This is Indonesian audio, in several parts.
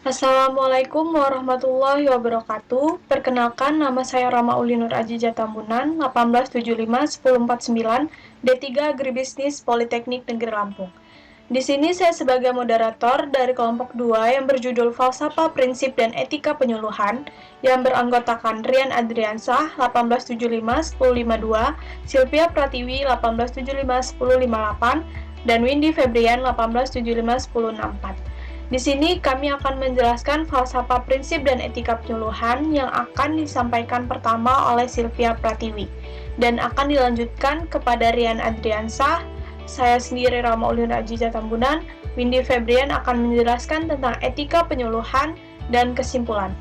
Assalamualaikum warahmatullahi wabarakatuh. Perkenalkan, nama saya Rama Uli Nur Aji Jatambunan, 1875-1049, D3 Agribisnis Politeknik Negeri Lampung. Di sini saya sebagai moderator dari kelompok 2 yang berjudul Falsafah Prinsip dan Etika Penyuluhan yang beranggotakan Rian Adriansah 1875-1052, Sylvia Pratiwi 1875-1058, dan Windy Febrian 1875-1064. Di sini kami akan menjelaskan falsafah prinsip dan etika penyuluhan yang akan disampaikan pertama oleh Sylvia Pratiwi dan akan dilanjutkan kepada Rian Adriansah. Saya sendiri Rama Ulin Aji Jatambunan. Windy Febrian akan menjelaskan tentang etika penyuluhan dan kesimpulan.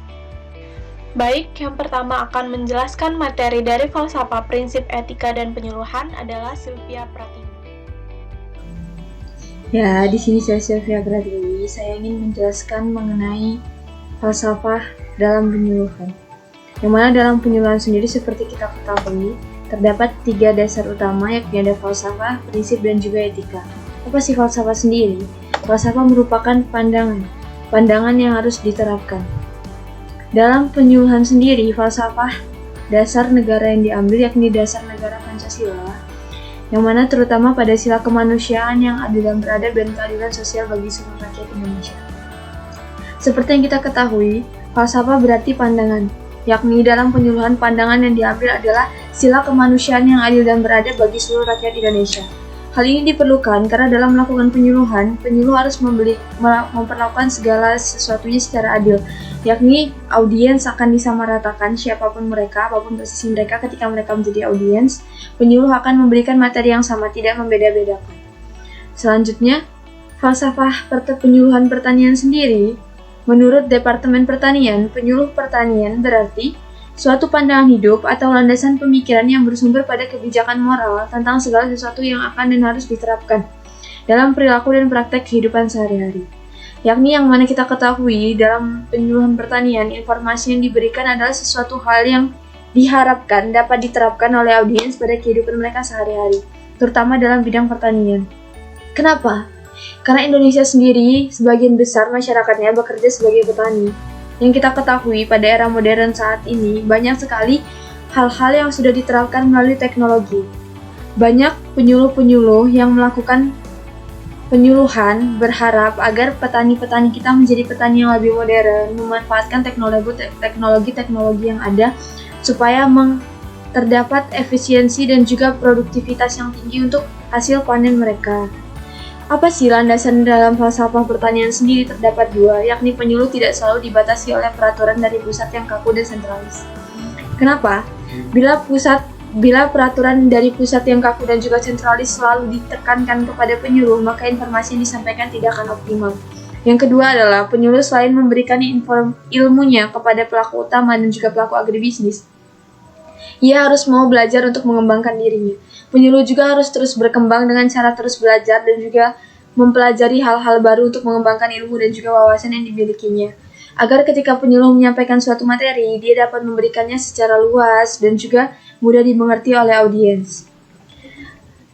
Baik, yang pertama akan menjelaskan materi dari falsafah prinsip etika dan penyuluhan adalah Sylvia Pratiwi. Ya, di sini saya Sylvia Pratiwi. Saya ingin menjelaskan mengenai falsafah dalam penyuluhan. Yang mana dalam penyuluhan sendiri seperti kita ketahui, terdapat 3 dasar utama, yakni ada falsafah, prinsip, dan juga etika. Apa sih falsafah sendiri? Falsafah merupakan pandangan yang harus diterapkan. Dalam penyuluhan sendiri, falsafah dasar negara yang diambil yakni dasar negara Pancasila, yang mana terutama pada sila kemanusiaan yang adil dan beradab dan keadilan sosial bagi seluruh rakyat Indonesia. Seperti yang kita ketahui, falsafah berarti pandangan, yakni dalam penyuluhan pandangan yang diambil adalah sila kemanusiaan yang adil dan beradab bagi seluruh rakyat Indonesia. Hal ini diperlukan karena dalam melakukan penyuluhan, penyuluh harus memperlakukan segala sesuatunya secara adil, yakni audiens akan disamaratakan siapapun mereka, apapun posisi mereka ketika mereka menjadi audiens, penyuluh akan memberikan materi yang sama, tidak membeda-bedakan. Selanjutnya, falsafah penyuluhan pertanian sendiri, menurut Departemen Pertanian, penyuluh pertanian berarti suatu pandangan hidup atau landasan pemikiran yang bersumber pada kebijakan moral tentang segala sesuatu yang akan dan harus diterapkan dalam perilaku dan praktek kehidupan sehari-hari. Yakni yang mana kita ketahui dalam penyuluhan pertanian, informasi yang diberikan adalah sesuatu hal yang diharapkan dapat diterapkan oleh audiens pada kehidupan mereka sehari-hari, terutama dalam bidang pertanian. Kenapa? Karena Indonesia sendiri, sebagian besar masyarakatnya bekerja sebagai petani. Yang kita ketahui pada era modern saat ini, banyak sekali hal-hal yang sudah diterapkan melalui teknologi. Banyak penyuluh-penyuluh yang melakukan penyuluhan berharap agar petani-petani kita menjadi petani yang lebih modern, memanfaatkan teknologi-teknologi yang ada supaya terdapat efisiensi dan juga produktivitas yang tinggi untuk hasil panen mereka. Apa sih landasan dalam falsafah pertanian sendiri? Terdapat 2, yakni penyuluh tidak selalu dibatasi oleh peraturan dari pusat yang kaku dan sentralis. Kenapa? Bila peraturan dari pusat yang kaku dan juga sentralis selalu ditekankan kepada penyuluh, maka informasi yang disampaikan tidak akan optimal. Yang kedua adalah penyuluh selain memberikan ilmunya kepada pelaku utama dan juga pelaku agribisnis, ia harus mau belajar untuk mengembangkan dirinya. Penyuluh juga harus terus berkembang dengan cara terus belajar dan juga mempelajari hal-hal baru untuk mengembangkan ilmu dan juga wawasan yang dimilikinya. Agar ketika penyuluh menyampaikan suatu materi, dia dapat memberikannya secara luas dan juga mudah dimengerti oleh audiens.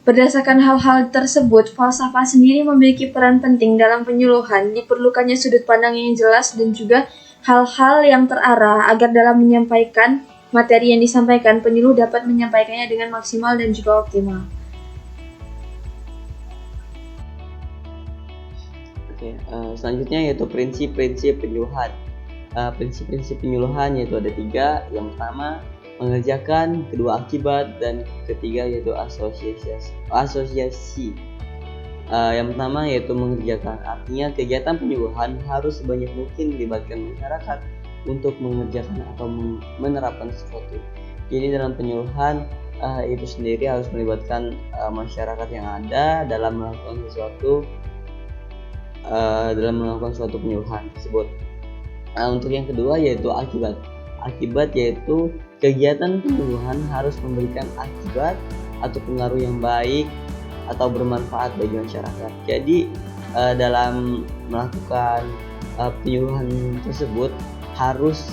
Berdasarkan hal-hal tersebut, falsafah sendiri memiliki peran penting dalam penyuluhan. Diperlukannya sudut pandang yang jelas dan juga hal-hal yang terarah agar dalam menyampaikan materi yang disampaikan, penyuluh dapat menyampaikannya dengan maksimal dan juga optimal. Selanjutnya yaitu prinsip-prinsip penyuluhan. Prinsip-prinsip penyuluhan yaitu ada 3. Yang pertama, mengerjakan, kedua akibat, dan ketiga yaitu asosiasi. Yang pertama yaitu mengerjakan, artinya kegiatan penyuluhan harus sebanyak mungkin melibatkan masyarakat untuk mengerjakan atau menerapkan sesuatu. Jadi dalam penyuluhan itu sendiri harus melibatkan masyarakat yang ada dalam melakukan suatu penyuluhan tersebut. Untuk yang kedua yaitu akibat. Akibat yaitu kegiatan penyuluhan harus memberikan akibat atau pengaruh yang baik atau bermanfaat bagi masyarakat. Jadi dalam melakukan penyuluhan tersebut harus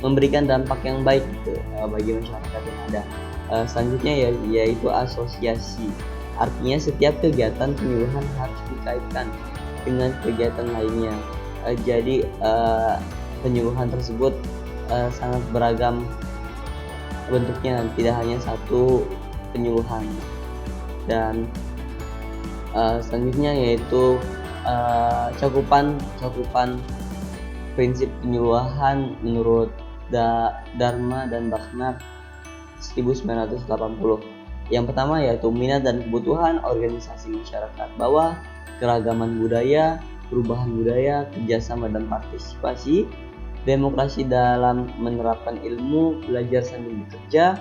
memberikan dampak yang baik gitu bagi masyarakat yang ada. Selanjutnya yaitu asosiasi. Artinya setiap kegiatan penyuluhan harus dikaitkan dengan kegiatan lainnya. Jadi penyuluhan tersebut sangat beragam bentuknya, tidak hanya satu penyuluhan. Dan selanjutnya yaitu cakupan prinsip penyuluhan menurut Dharma dan Bhaknat 1980. Yang pertama yaitu minat dan kebutuhan organisasi masyarakat, bahwa keragaman budaya, perubahan budaya, kerjasama dan partisipasi, demokrasi dalam menerapkan ilmu, belajar sambil bekerja,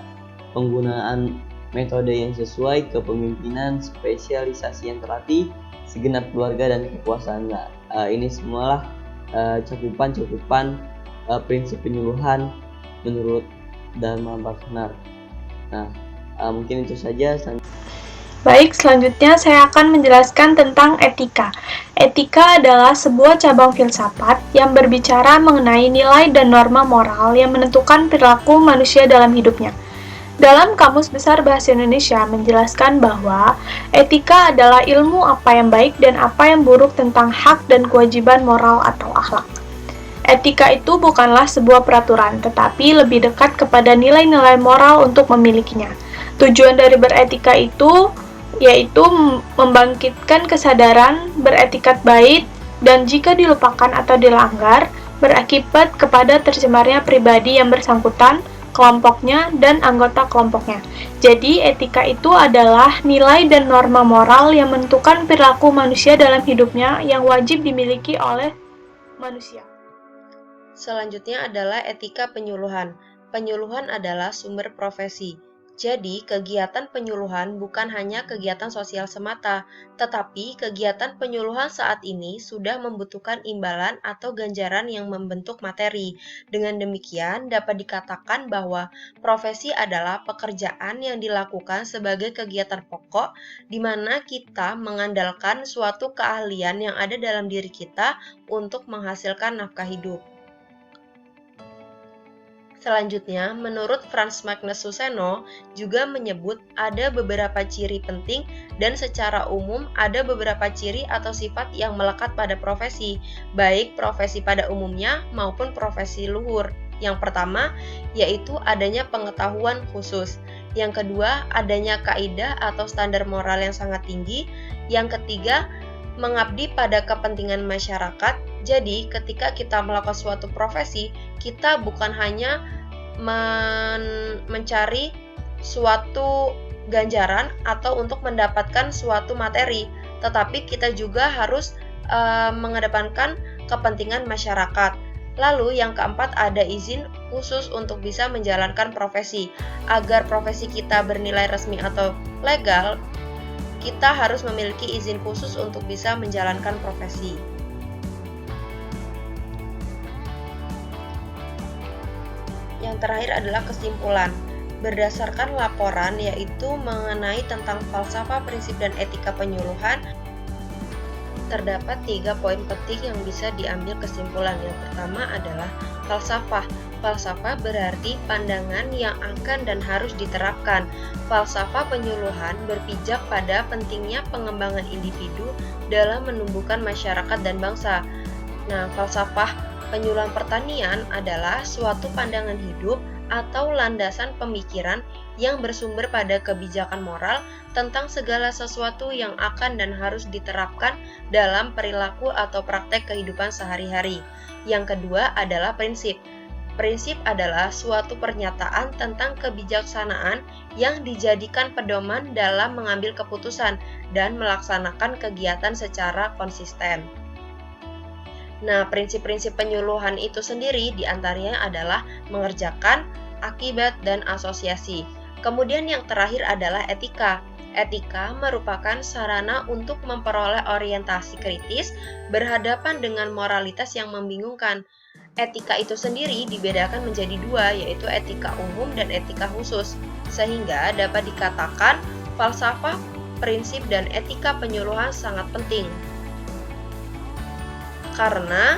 penggunaan metode yang sesuai, kepemimpinan, spesialisasi yang terlatih, segenap keluarga dan kekuasaan. Ini semualah cakupan prinsip penyuluhan menurut Dharma Bhaknat. Mungkin itu saja. Baik, selanjutnya saya akan menjelaskan tentang etika. Etika adalah sebuah cabang filsafat yang berbicara mengenai nilai dan norma moral yang menentukan perilaku manusia dalam hidupnya. Dalam Kamus Besar Bahasa Indonesia menjelaskan bahwa etika adalah ilmu apa yang baik dan apa yang buruk tentang hak dan kewajiban moral atau akhlak. Etika itu bukanlah sebuah peraturan, tetapi lebih dekat kepada nilai-nilai moral untuk memilikinya. Tujuan dari beretika itu yaitu membangkitkan kesadaran beretikat baik, dan jika dilupakan atau dilanggar, berakibat kepada tercemarnya pribadi yang bersangkutan, kelompoknya, dan anggota kelompoknya. Jadi, etika itu adalah nilai dan norma moral yang menentukan perilaku manusia dalam hidupnya yang wajib dimiliki oleh manusia. Selanjutnya adalah etika penyuluhan. Penyuluhan adalah sumber profesi. Jadi, kegiatan penyuluhan bukan hanya kegiatan sosial semata, tetapi kegiatan penyuluhan saat ini sudah membutuhkan imbalan atau ganjaran yang membentuk materi. Dengan demikian, dapat dikatakan bahwa profesi adalah pekerjaan yang dilakukan sebagai kegiatan pokok, di mana kita mengandalkan suatu keahlian yang ada dalam diri kita untuk menghasilkan nafkah hidup. Selanjutnya, menurut Frans Magnus Suseno juga menyebut ada beberapa ciri penting dan secara umum ada beberapa ciri atau sifat yang melekat pada profesi, baik profesi pada umumnya maupun profesi luhur. Yang pertama, yaitu adanya pengetahuan khusus. Yang kedua, adanya kaidah atau standar moral yang sangat tinggi. Yang ketiga, mengabdi pada kepentingan masyarakat. Jadi, ketika kita melakukan suatu profesi, kita bukan hanya mencari suatu ganjaran atau untuk mendapatkan suatu materi, tetapi kita juga harus mengedepankan kepentingan masyarakat. Lalu yang keempat, ada izin khusus untuk bisa menjalankan profesi. Agar profesi kita bernilai resmi atau legal, kita harus memiliki izin khusus untuk bisa menjalankan profesi. Yang terakhir adalah kesimpulan. Berdasarkan laporan yaitu mengenai tentang falsafah, prinsip, dan etika penyuluhan, terdapat 3 poin penting yang bisa diambil kesimpulan. Yang pertama adalah falsafah. Falsafah berarti pandangan yang akan dan harus diterapkan. Falsafah penyuluhan berpijak pada pentingnya pengembangan individu dalam menumbuhkan masyarakat dan bangsa. Falsafah penyuluhan pertanian adalah suatu pandangan hidup atau landasan pemikiran yang bersumber pada kebijakan moral tentang segala sesuatu yang akan dan harus diterapkan dalam perilaku atau praktek kehidupan sehari-hari. Yang kedua adalah prinsip. Prinsip adalah suatu pernyataan tentang kebijaksanaan yang dijadikan pedoman dalam mengambil keputusan dan melaksanakan kegiatan secara konsisten. Prinsip-prinsip penyuluhan itu sendiri diantaranya adalah mengerjakan, akibat, dan asosiasi. Kemudian yang terakhir adalah etika. Etika merupakan sarana untuk memperoleh orientasi kritis berhadapan dengan moralitas yang membingungkan. Etika itu sendiri dibedakan menjadi 2, yaitu etika umum dan etika khusus, sehingga dapat dikatakan falsafah, prinsip, dan etika penyuluhan sangat penting. Karena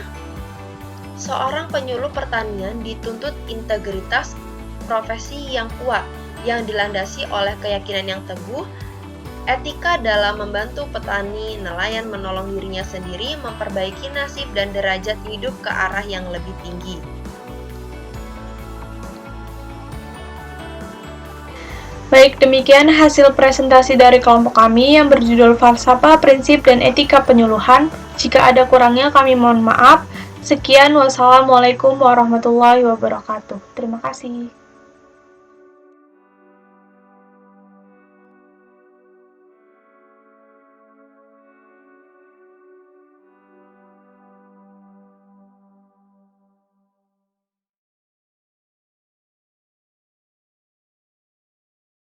seorang penyuluh pertanian dituntut integritas profesi yang kuat, yang dilandasi oleh keyakinan yang teguh Etika dalam membantu petani nelayan menolong dirinya sendiri memperbaiki nasib dan derajat hidup ke arah yang lebih tinggi. Baik, demikian hasil presentasi dari kelompok kami yang berjudul Falsafah, Prinsip, dan Etika Penyuluhan. Jika ada kurangnya kami mohon maaf. Sekian, wassalamualaikum warahmatullahi wabarakatuh. Terima kasih.